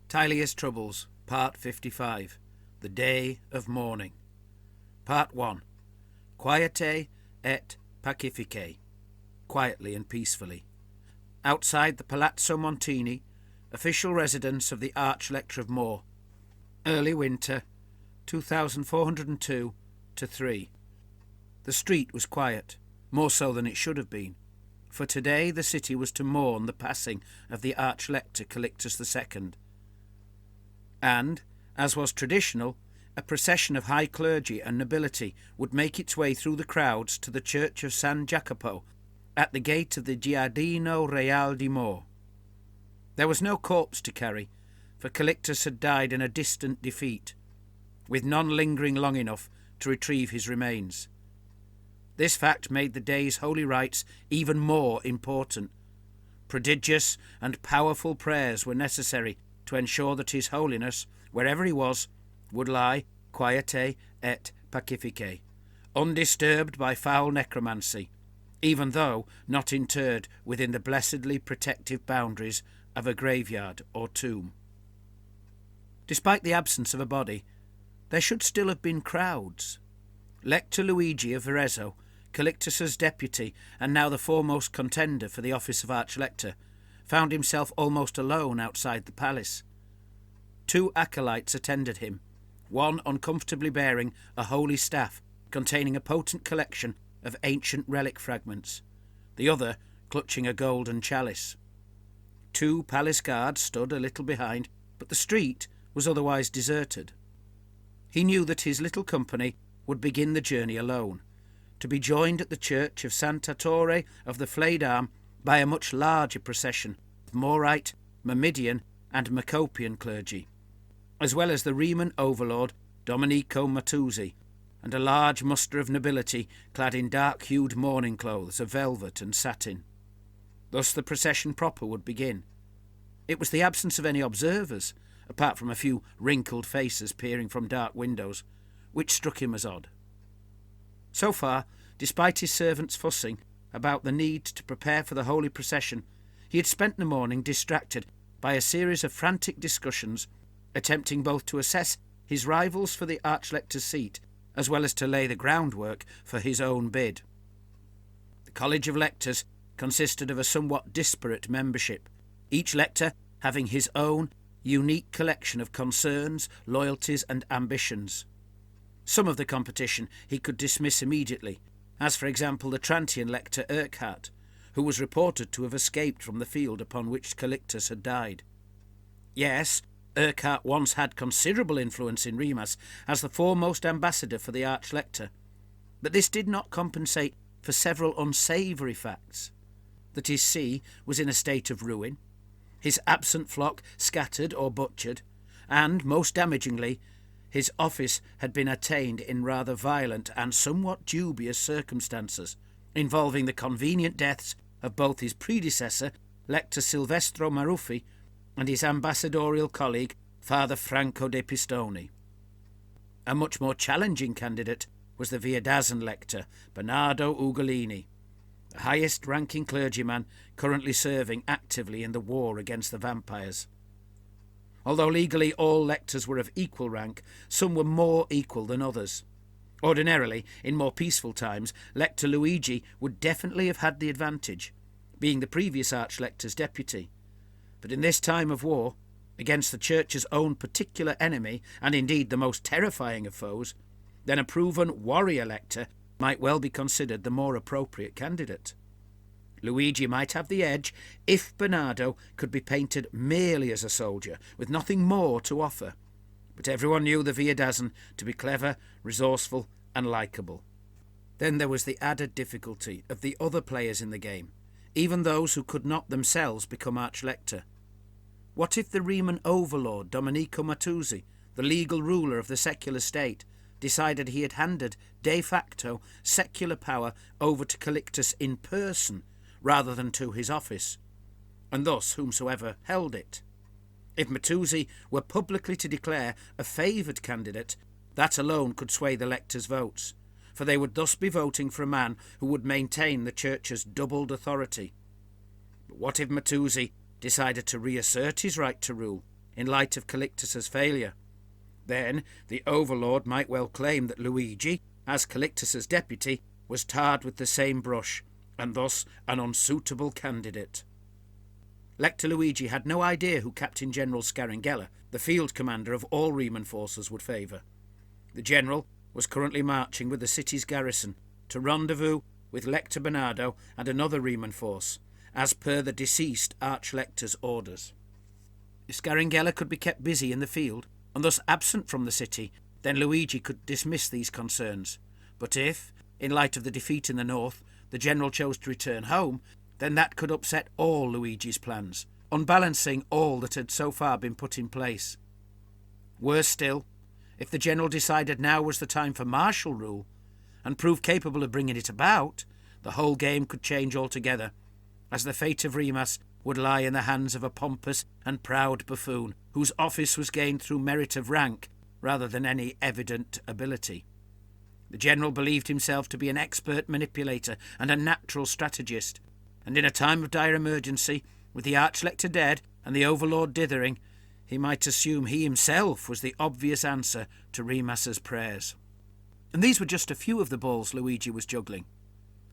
Tilea's Troubles, Part 55, The Day of Mourning. Part 1. Quiete et pacifice, quietly and peacefully. Outside the Palazzo Montini, official residence of the Archlector of Moore. Early winter, 2402-3. The street was quiet, more so than it should have been, for today the city was to mourn the passing of the Archlector Callictus II. And, as was traditional, a procession of high clergy and nobility would make its way through the crowds to the church of San Jacopo, at the gate of the Giardino Real di Moore. There was no corpse to carry, for Callictus had died in a distant defeat, with none lingering long enough to retrieve his remains. This fact made the day's holy rites even more important. Prodigious and powerful prayers were necessary to ensure that His Holiness, wherever he was, would lie quiete et pacifice, undisturbed by foul necromancy, even though not interred within the blessedly protective boundaries of a graveyard or tomb. Despite the absence of a body, there should still have been crowds. Lector Luigi of Arezzo, Callictus's deputy and now the foremost contender for the office of Archlector, found himself almost alone outside the palace. 2 acolytes attended him, one uncomfortably bearing a holy staff containing a potent collection of ancient relic fragments, the other clutching a golden chalice. 2 palace guards stood a little behind, but the street was otherwise deserted. He knew that his little company would begin the journey alone, to be joined at the church of Santa Torre of the Flayed Arm by a much larger procession of Morite, Mamidian and Macopian clergy, as well as the Reman overlord Domenico Matuzzi, and a large muster of nobility clad in dark-hued mourning clothes of velvet and satin. Thus the procession proper would begin. It was the absence of any observers, apart from a few wrinkled faces peering from dark windows, which struck him as odd. So far, despite his servants fussing about the need to prepare for the holy procession, he had spent the morning distracted by a series of frantic discussions, attempting both to assess his rivals for the Archlector's seat, as well as to lay the groundwork for his own bid. The College of Lectors consisted of a somewhat disparate membership, each lector having his own unique collection of concerns, loyalties and ambitions. Some of the competition he could dismiss immediately, as for example the Trantian lector Urquhart, who was reported to have escaped from the field upon which Callictus had died. Yes, Urquhart once had considerable influence in Remas as the foremost ambassador for the Archlector, but this did not compensate for several unsavoury facts: that his see was in a state of ruin, his absent flock scattered or butchered, and, most damagingly, his office had been attained in rather violent and somewhat dubious circumstances, involving the convenient deaths of both his predecessor, Lector Silvestro Maruffi, and his ambassadorial colleague, Father Franco de Pistone. A much more challenging candidate was the Viadazan lector, Bernardo Ugolini, the highest-ranking clergyman currently serving actively in the war against the vampires. Although legally all lectors were of equal rank, some were more equal than others. Ordinarily, in more peaceful times, Lector Luigi would definitely have had the advantage, being the previous Archlector's deputy. But in this time of war, against the Church's own particular enemy, and indeed the most terrifying of foes, then a proven warrior lector might well be considered the more appropriate candidate. Luigi might have the edge if Bernardo could be painted merely as a soldier, with nothing more to offer. But everyone knew the Viadazan to be clever, resourceful and likeable. Then there was the added difficulty of the other players in the game, even those who could not themselves become Archlector. What if the Reman overlord Domenico Matuzzi, the legal ruler of the secular state, decided he had handed de facto secular power over to Callictus in person, rather than to his office, and thus whomsoever held it? If Matuzzi were publicly to declare a favoured candidate, that alone could sway the lectors' votes, for they would thus be voting for a man who would maintain the Church's doubled authority. But what if Matuzzi decided to reassert his right to rule, in light of Callictus's failure. Then the overlord might well claim that Luigi, as Callictus's deputy, was tarred with the same brush, and thus an unsuitable candidate. Lector Luigi had no idea who Captain General Scaringella, the field commander of all Reman forces, would favour. The general was currently marching with the city's garrison to rendezvous with Lector Bernardo and another Reman force, as per the deceased Archlector's orders. If Scaringella could be kept busy in the field, and thus absent from the city, then Luigi could dismiss these concerns. But if, in light of the defeat in the north, the general chose to return home, then that could upset all Luigi's plans, unbalancing all that had so far been put in place. Worse still, if the general decided now was the time for martial rule, and proved capable of bringing it about, the whole game could change altogether, as the fate of Remas would lie in the hands of a pompous and proud buffoon, whose office was gained through merit of rank rather than any evident ability. The general believed himself to be an expert manipulator and a natural strategist, and in a time of dire emergency, with the Archlector dead and the overlord dithering, he might assume he himself was the obvious answer to Remas's prayers. And these were just a few of the balls Luigi was juggling.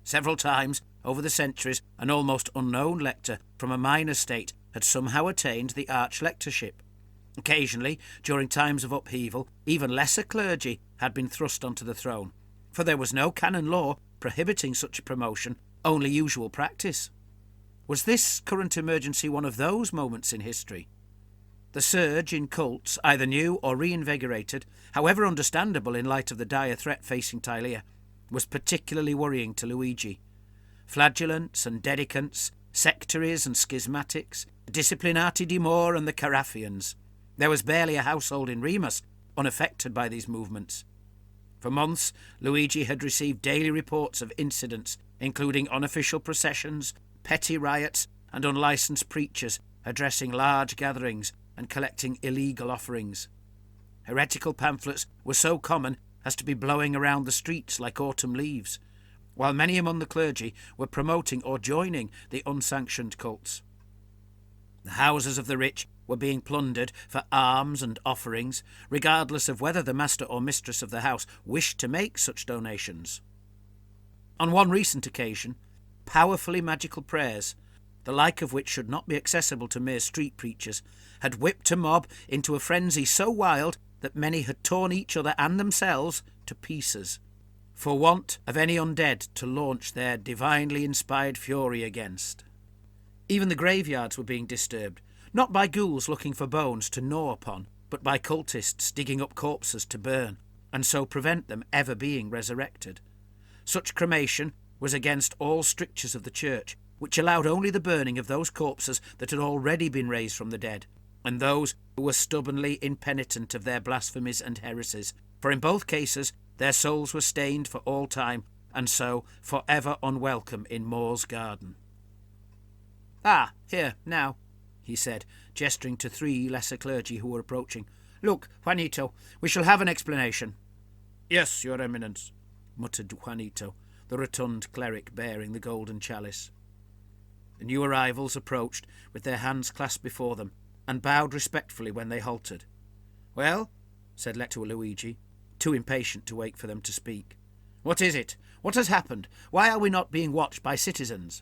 Several times over the centuries, an almost unknown lector from a minor state had somehow attained the archlectorship. Occasionally, during times of upheaval, even lesser clergy had been thrust onto the throne, for there was no canon law prohibiting such a promotion, only usual practice. Was this current emergency one of those moments in history? The surge in cults, either new or reinvigorated, however understandable in light of the dire threat facing Tilea, was particularly worrying to Luigi. Flagellants and dedicants, sectaries and schismatics, disciplinati di Mor and the Carathians. There was barely a household in Remas unaffected by these movements. For months, Luigi had received daily reports of incidents, including unofficial processions, petty riots, and unlicensed preachers addressing large gatherings and collecting illegal offerings. Heretical pamphlets were so common as to be blowing around the streets like autumn leaves, while many among the clergy were promoting or joining the unsanctioned cults. The houses of the rich were being plundered for alms and offerings, regardless of whether the master or mistress of the house wished to make such donations. On one recent occasion, powerfully magical prayers, the like of which should not be accessible to mere street preachers, had whipped a mob into a frenzy so wild that many had torn each other and themselves to pieces, for want of any undead to launch their divinely inspired fury against. Even the graveyards were being disturbed, not by ghouls looking for bones to gnaw upon, but by cultists digging up corpses to burn, and so prevent them ever being resurrected. Such cremation was against all strictures of the church, which allowed only the burning of those corpses that had already been raised from the dead, and those who were stubbornly impenitent of their blasphemies and heresies, for in both cases their souls were stained for all time, and so for ever unwelcome in Mor's garden. "Ah, here, now," he said, gesturing to 3 lesser clergy who were approaching. "Look, Juanito, we shall have an explanation." "Yes, your eminence," muttered Juanito, the rotund cleric bearing the golden chalice. The new arrivals approached with their hands clasped before them, and bowed respectfully when they halted. "Well," said Lector Luigi, too impatient to wait for them to speak. "What is it? What has happened? Why are we not being watched by citizens?"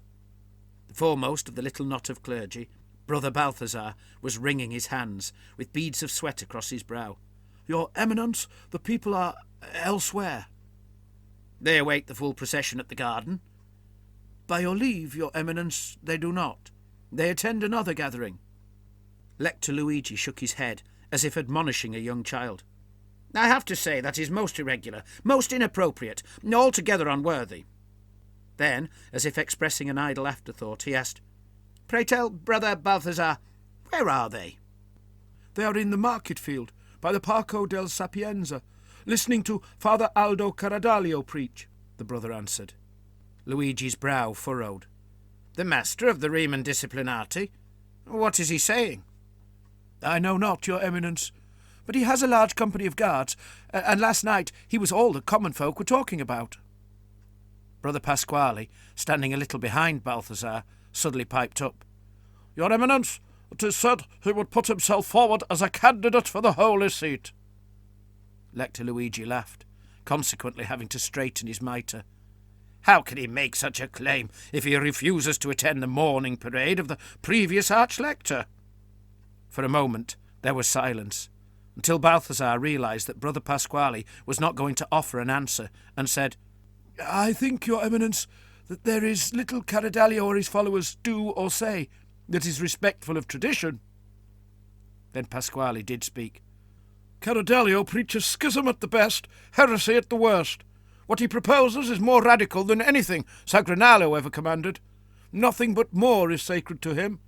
The foremost of the little knot of clergy, Brother Balthazar, was wringing his hands, with beads of sweat across his brow. "Your Eminence, the people are elsewhere." "They await the full procession at the garden." "By your leave, your Eminence, they do not. They attend another gathering." Lector Luigi shook his head, as if admonishing a young child. "I have to say that is most irregular, most inappropriate, altogether unworthy." Then, as if expressing an idle afterthought, he asked, "Pray tell, Brother Balthazar, where are they?" "They are in the market field, by the Parco del Sapienza, listening to Father Aldo Caradalio preach," the brother answered. Luigi's brow furrowed. "The master of the Reman Disciplinati? What is he saying?" "I know not, your Eminence, but he has a large company of guards, and last night he was all the common folk were talking about." Brother Pasquale, standing a little behind Balthazar, suddenly piped up. "Your Eminence, 'Tis said he would put himself forward as a candidate for the holy seat." Lector Luigi laughed, consequently having to straighten his mitre. "How can he make such a claim if he refuses to attend the mourning parade of the previous Archlector?" For a moment there was silence, until Balthazar realised that Brother Pasquale was not going to offer an answer, and said, "I think, Your Eminence, that there is little Caradalio or his followers do or say that is respectful of tradition." Then Pasquale did speak. "Caradalio preaches schism at the best, heresy at the worst. What he proposes is more radical than anything Sagranalo ever commanded. Nothing but Moor is sacred to him."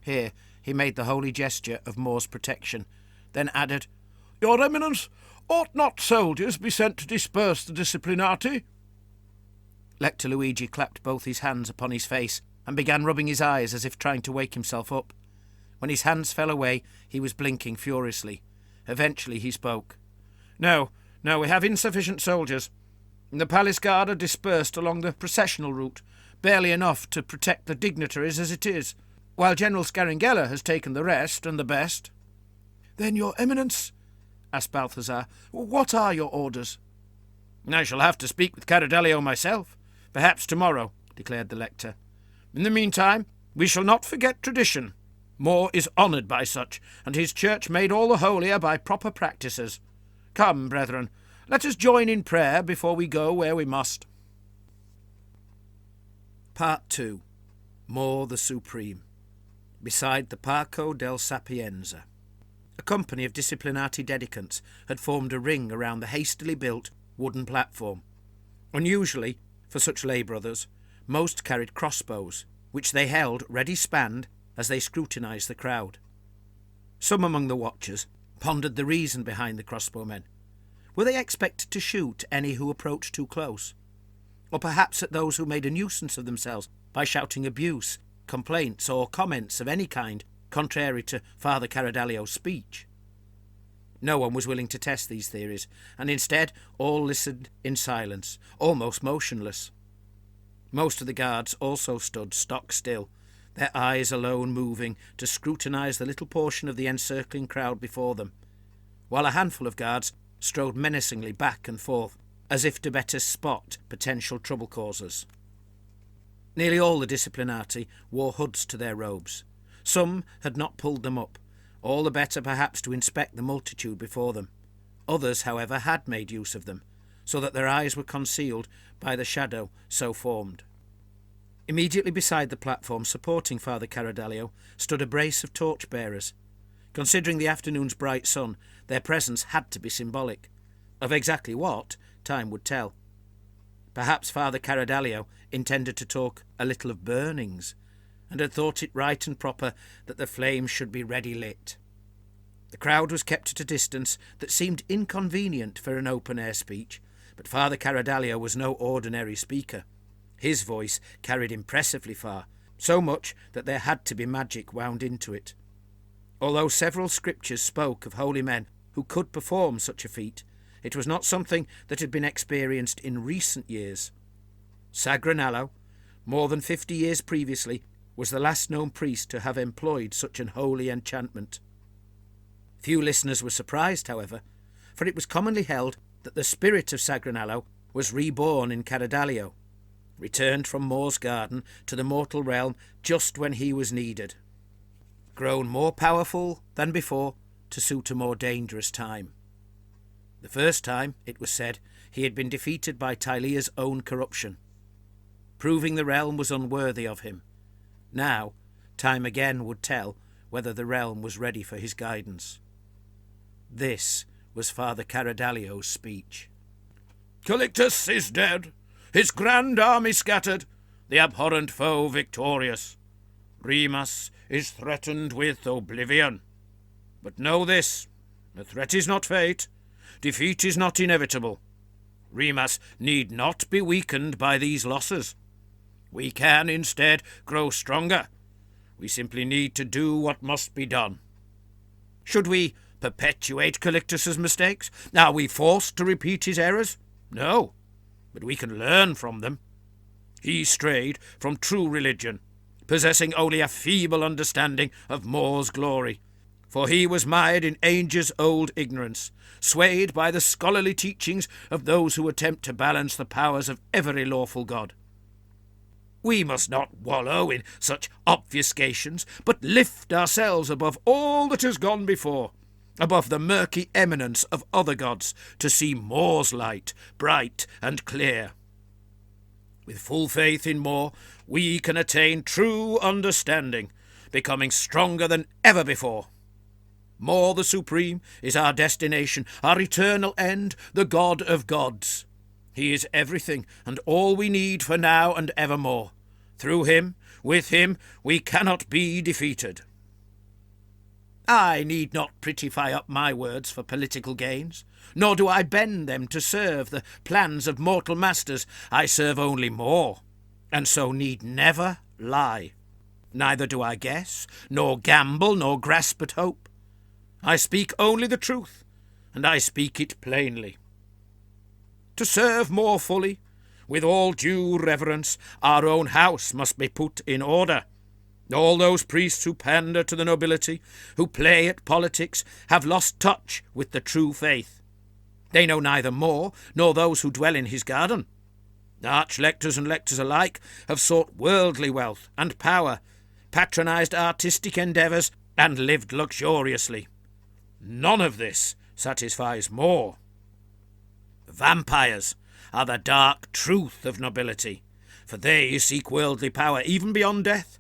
Here he made the holy gesture of Moor's protection, then added, "Your Eminence, ought not soldiers be sent to disperse the disciplinati?" Lector Luigi clapped both his hands upon his face and began rubbing his eyes as if trying to wake himself up. When his hands fell away, he was blinking furiously. Eventually he spoke. No, we have insufficient soldiers. The palace guard are dispersed along the processional route, barely enough to protect the dignitaries as it is, while General Scaringella has taken the rest and the best." "Then, Your Eminence," asked Balthazar, "what are your orders?" "I shall have to speak with Caradalio myself, perhaps tomorrow," declared the lector. "In the meantime, we shall not forget tradition. Moore is honoured by such, and his church made all the holier by proper practices. Come, brethren, let us join in prayer before we go where we must." Part 2. Moore the Supreme. Beside the Parco del Sapienza. A company of disciplinati dedicants had formed a ring around the hastily built wooden platform. Unusually, for such lay brothers, most carried crossbows, which they held ready spanned as they scrutinised the crowd. Some among the watchers pondered the reason behind the crossbowmen. Were they expected to shoot any who approached too close? Or perhaps at those who made a nuisance of themselves by shouting abuse, complaints, or comments of any kind contrary to Father Caradalio's speech? No one was willing to test these theories, and instead all listened in silence, almost motionless. Most of the guards also stood stock still, their eyes alone moving to scrutinise the little portion of the encircling crowd before them, while a handful of guards strode menacingly back and forth, as if to better spot potential trouble causers. Nearly all the disciplinati wore hoods to their robes. Some had not pulled them up, all the better perhaps to inspect the multitude before them. Others, however, had made use of them, so that their eyes were concealed by the shadow so formed. Immediately beside the platform supporting Father Caradalio stood a brace of torch-bearers. Considering the afternoon's bright sun, their presence had to be symbolic. Of exactly what, time would tell. Perhaps Father Caradalio intended to talk a little of burnings, and had thought it right and proper that the flames should be ready lit. The crowd was kept at a distance that seemed inconvenient for an open-air speech, but Father Caradalio was no ordinary speaker. His voice carried impressively far, so much that there had to be magic wound into it. Although several scriptures spoke of holy men who could perform such a feat, it was not something that had been experienced in recent years. Sagranalo, more than 50 years previously, was the last known priest to have employed such an holy enchantment. Few listeners were surprised, however, for it was commonly held that the spirit of Sagranalo was reborn in Caradalio, returned from Moore's garden to the mortal realm just when he was needed, grown more powerful than before to suit a more dangerous time. The first time, it was said, he had been defeated by Tilea's own corruption, proving the realm was unworthy of him. Now, time again would tell whether the realm was ready for his guidance. This was Father Caradalio's speech. "Calictus is dead, his grand army scattered, the abhorrent foe victorious. Remas is threatened with oblivion. But know this, the threat is not fate, defeat is not inevitable. Remas need not be weakened by these losses. We can instead grow stronger. We simply need to do what must be done. Should we perpetuate Calictus's mistakes? Are we forced to repeat his errors? No, but we can learn from them. He strayed from true religion, possessing only a feeble understanding of More's glory. For he was mired in ages-old ignorance, swayed by the scholarly teachings of those who attempt to balance the powers of every lawful god. We must not wallow in such obfuscations, but lift ourselves above all that has gone before, above the murky eminence of other gods, to see More's light, bright and clear. With full faith in More, we can attain true understanding, becoming stronger than ever before. More the Supreme is our destination, our eternal end, the God of gods. He is everything and all we need for now and evermore. Through him, with him, we cannot be defeated. I need not prettify up my words for political gains, nor do I bend them to serve the plans of mortal masters. I serve only More, and so need never lie. Neither do I guess, nor gamble, nor grasp at hope. I speak only the truth, and I speak it plainly. To serve More fully, with all due reverence, our own house must be put in order. All those priests who pander to the nobility, who play at politics, have lost touch with the true faith. They know neither More nor those who dwell in his garden. Arch-lectors and lectors alike have sought worldly wealth and power, patronized artistic endeavours, and lived luxuriously. None of this satisfies More. Vampires are the dark truth of nobility, for they seek worldly power even beyond death,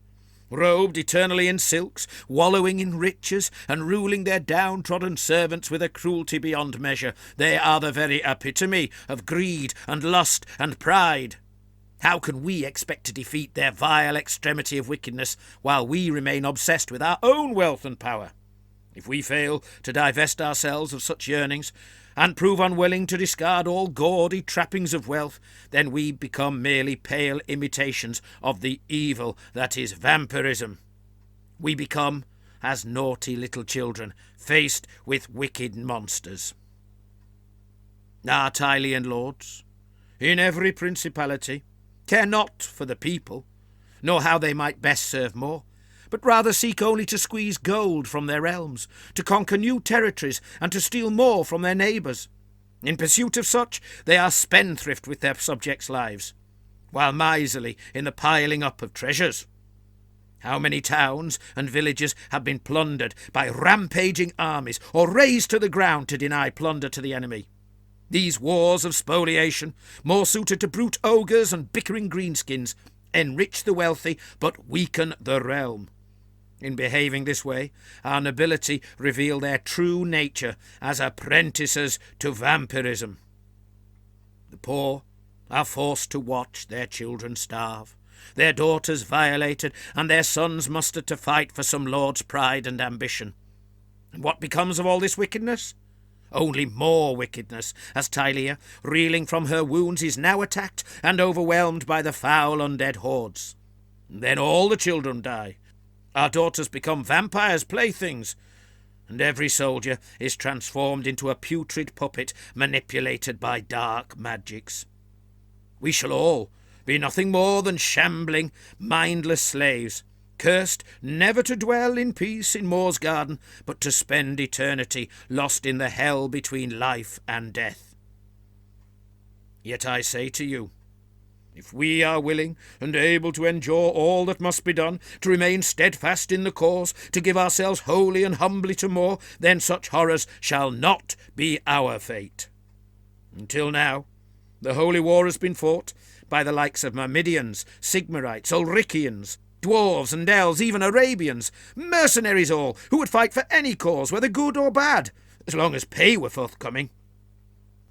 robed eternally in silks, wallowing in riches, and ruling their downtrodden servants with a cruelty beyond measure. They are the very epitome of greed and lust and pride. How can we expect to defeat their vile extremity of wickedness while we remain obsessed with our own wealth and power? If we fail to divest ourselves of such yearnings, and prove unwilling to discard all gaudy trappings of wealth, then we become merely pale imitations of the evil that is vampirism. We become as naughty little children, faced with wicked monsters. Our Tilean lords, in every principality, care not for the people, nor how they might best serve More, but rather seek only to squeeze gold from their realms, to conquer new territories, and to steal more from their neighbours. In pursuit of such, they are spendthrift with their subjects' lives, while miserly in the piling up of treasures. How many towns and villages have been plundered by rampaging armies, or razed to the ground to deny plunder to the enemy? These wars of spoliation, more suited to brute ogres and bickering greenskins, enrich the wealthy, but weaken the realm. In behaving this way, our nobility reveal their true nature as apprentices to vampirism. The poor are forced to watch their children starve, their daughters violated, and their sons mustered to fight for some lord's pride and ambition. And what becomes of all this wickedness? Only more wickedness, as Tilea, reeling from her wounds, is now attacked and overwhelmed by the foul undead hordes. And then all the children die. Our daughters become vampires' playthings, and every soldier is transformed into a putrid puppet manipulated by dark magics. We shall all be nothing more than shambling, mindless slaves, cursed never to dwell in peace in More's garden, but to spend eternity lost in the hell between life and death. Yet I say to you, if we are willing and able to endure all that must be done, to remain steadfast in the cause, to give ourselves wholly and humbly to More, then such horrors shall not be our fate. Until now, the holy war has been fought by the likes of Myrmidians, Sigmarites, Ulricians, dwarves and elves, even Arabians, mercenaries all, who would fight for any cause, whether good or bad, as long as pay were forthcoming.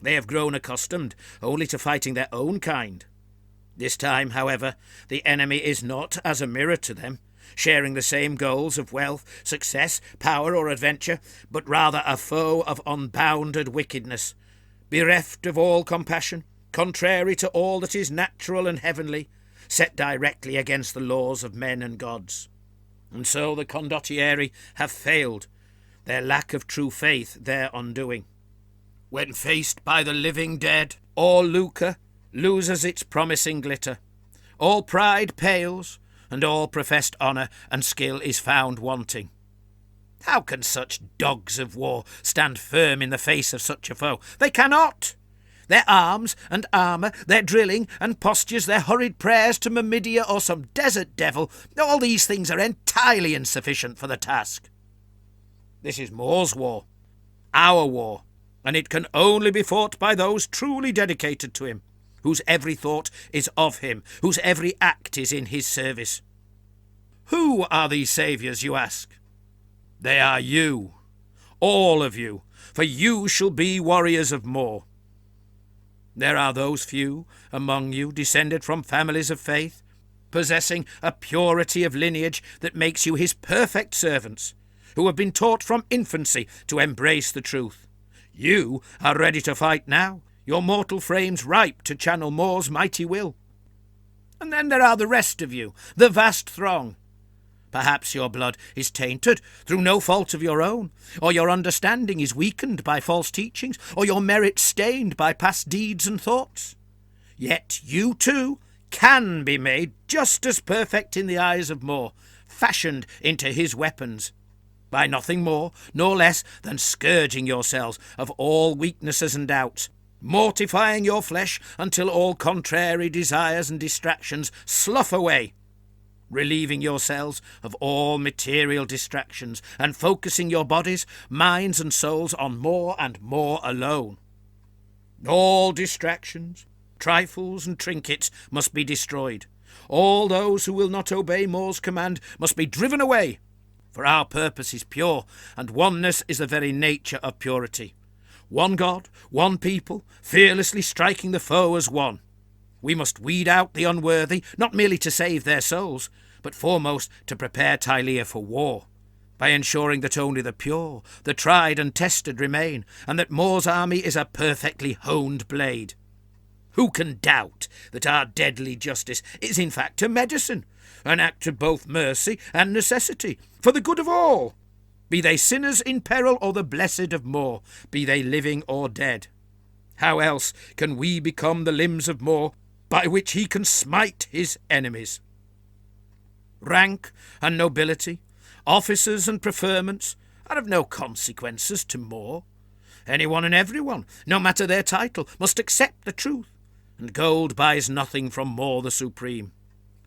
They have grown accustomed only to fighting their own kind. This time, however, the enemy is not as a mirror to them, sharing the same goals of wealth, success, power, or adventure, but rather a foe of unbounded wickedness, bereft of all compassion, contrary to all that is natural and heavenly, set directly against the laws of men and gods. And so the condottieri have failed, their lack of true faith their undoing. When faced by the living dead, all lucre loses its promising glitter. All pride pales, and all professed honour and skill is found wanting. How can such dogs of war stand firm in the face of such a foe? They cannot! Their arms and armour, their drilling and postures, their hurried prayers to Myrmidia or some desert devil, all these things are entirely insufficient for the task. This is Moor's war, our war, and it can only be fought by those truly dedicated to him, whose every thought is of him, whose every act is in his service. Who are these saviours, you ask? They are you, all of you, for you shall be warriors of Moor. There are those few among you descended from families of faith, possessing a purity of lineage that makes you his perfect servants, who have been taught from infancy to embrace the truth. You are ready to fight now, your mortal frames ripe to channel Moor's mighty will. And then there are the rest of you, the vast throng. Perhaps your blood is tainted through no fault of your own, or your understanding is weakened by false teachings, or your merit stained by past deeds and thoughts. Yet you too can be made just as perfect in the eyes of Moor, fashioned into his weapons, by nothing more nor less than scourging yourselves of all weaknesses and doubts, mortifying your flesh until all contrary desires and distractions slough away, relieving yourselves of all material distractions, and focusing your bodies, minds and souls on more and more alone. All distractions, trifles and trinkets must be destroyed. All those who will not obey Moor's command must be driven away, for our purpose is pure, and oneness is the very nature of purity. One God, one people, fearlessly striking the foe as one. We must weed out the unworthy, not merely to save their souls, but foremost to prepare Tilea for war, by ensuring that only the pure, the tried and tested remain, and that Moor's army is a perfectly honed blade. Who can doubt that our deadly justice is in fact a medicine, an act of both mercy and necessity, for the good of all, be they sinners in peril or the blessed of Moor, be they living or dead? How else can we become the limbs of Moor by which he can smite his enemies? Rank and nobility, officers and preferments are of no consequences to Moor. Anyone and everyone, no matter their title, must accept the truth, and gold buys nothing from Moor the Supreme.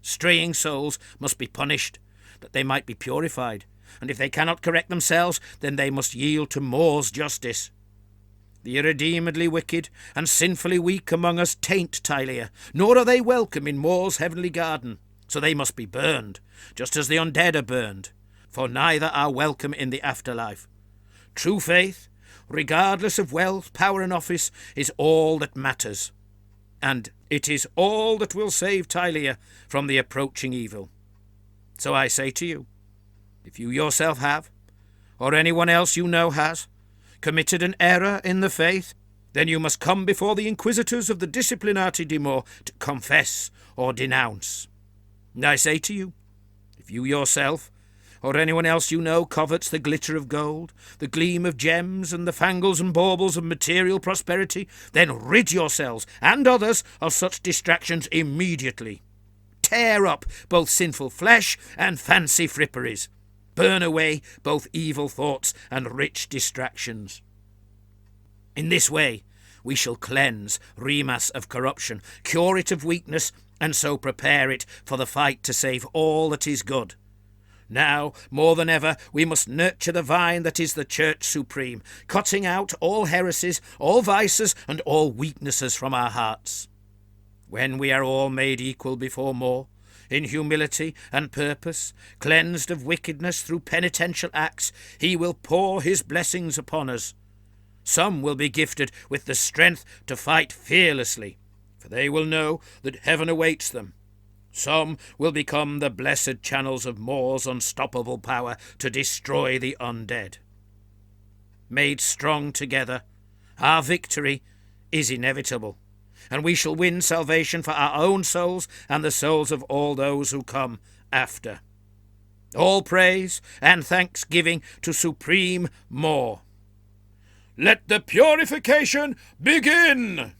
Straying souls must be punished, that they might be purified, and if they cannot correct themselves, then they must yield to Moor's justice. The irredeemedly wicked and sinfully weak among us taint Tilea, nor are they welcome in Moor's heavenly garden, so they must be burned, just as the undead are burned, for neither are welcome in the afterlife. True faith, regardless of wealth, power and office, is all that matters, and it is all that will save Tilea from the approaching evil. So I say to you, if you yourself have, or anyone else you know has, committed an error in the faith, then you must come before the inquisitors of the Disciplinati di Moor to confess or denounce. And I say to you, if you yourself, or anyone else you know, covets the glitter of gold, the gleam of gems, and the fangles and baubles of material prosperity, then rid yourselves, and others, of such distractions immediately. Tear up both sinful flesh and fancy fripperies. Burn away both evil thoughts and rich distractions. In this way we shall cleanse Remas of corruption, cure it of weakness, and so prepare it for the fight to save all that is good. Now, more than ever, we must nurture the vine that is the Church Supreme, cutting out all heresies, all vices, and all weaknesses from our hearts. When we are all made equal before Moor, in humility and purpose, cleansed of wickedness through penitential acts, he will pour his blessings upon us. Some will be gifted with the strength to fight fearlessly, for they will know that heaven awaits them. Some will become the blessed channels of Moor's unstoppable power to destroy the undead. Made strong together, our victory is inevitable, and we shall win salvation for our own souls and the souls of all those who come after. All praise and thanksgiving to Supreme Moor. Let the purification begin!